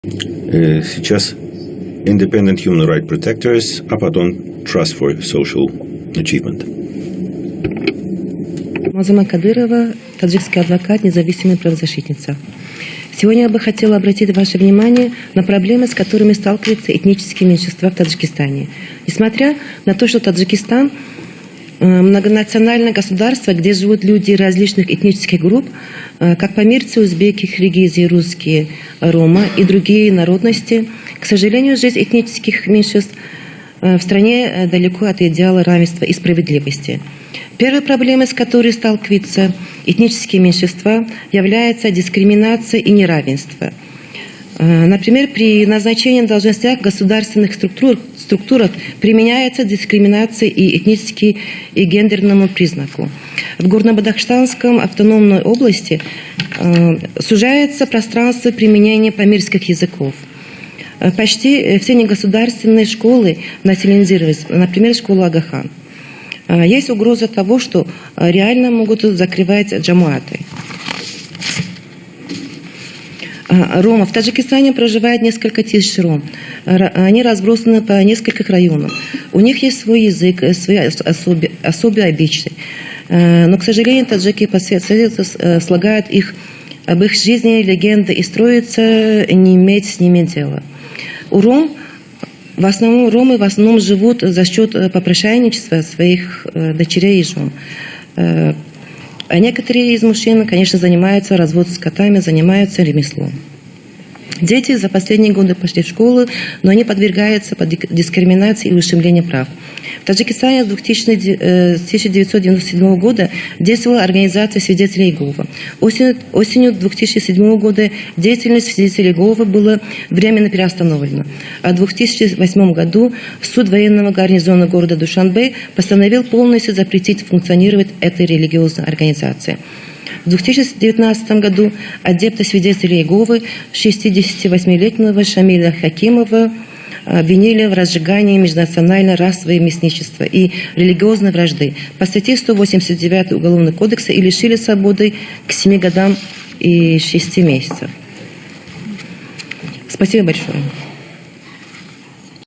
Сейчас Independent Human Rights Protectors, а потом Trust for Social Achievement. Мазума Кадырова, таджикский адвокат, независимая правозащитница. Сегодня я бы хотела обратить ваше внимание на проблемы, с которыми сталкиваются этнические меньшинства в Таджикистане. Несмотря на то, что Таджикистан многонациональное государство, где живут люди различных этнических групп, как памирцы, узбеки, киргизы, русские, рома и другие народности, к сожалению, жизнь этнических меньшинств в стране далеко от идеала равенства и справедливости. Первой проблемой, с которой сталкиваются этнические меньшинства, является дискриминация и неравенство. Например, при назначении должностей в государственных структурах применяется дискриминация и этнический, и гендерному признаку. В Горно-Бадахштанском автономной области сужается пространство применения памирских языков. Почти все негосударственные школы национализировались, например, школа Агахан. Есть угроза того, что реально могут закрывать джамуаты. Ромов. В Таджикистане проживает несколько тысяч ром. Они разбросаны по нескольким районам. У них есть свой язык, свои особые обычаи. Но, к сожалению, таджики последовательно слагают их об их жизни легенды и строятся не иметь с ними дела. Ромы в основном живут за счет попрошайничества своих дочерей и жен. А некоторые из мужчин, конечно, занимаются разводом скотами, занимаются ремеслом. Дети за последние годы пошли в школу, но они подвергаются дискриминации и ущемлению прав. В Таджикистане с 1997 года действовала организация свидетелей Иеговы. Осенью 2007 года деятельность свидетелей Иеговы была временно переостановлена. А в 2008 году суд военного гарнизона города Душанбе постановил полностью запретить функционировать этой религиозной организации. В 2019 году адепта свидетелей Иеговы 68-летнего Шамиля Хакимова обвинили в разжигании межнационального расового местничества и религиозной вражды по статье 189 Уголовного кодекса и лишили свободы к 7 годам и 6 месяцев. Спасибо большое.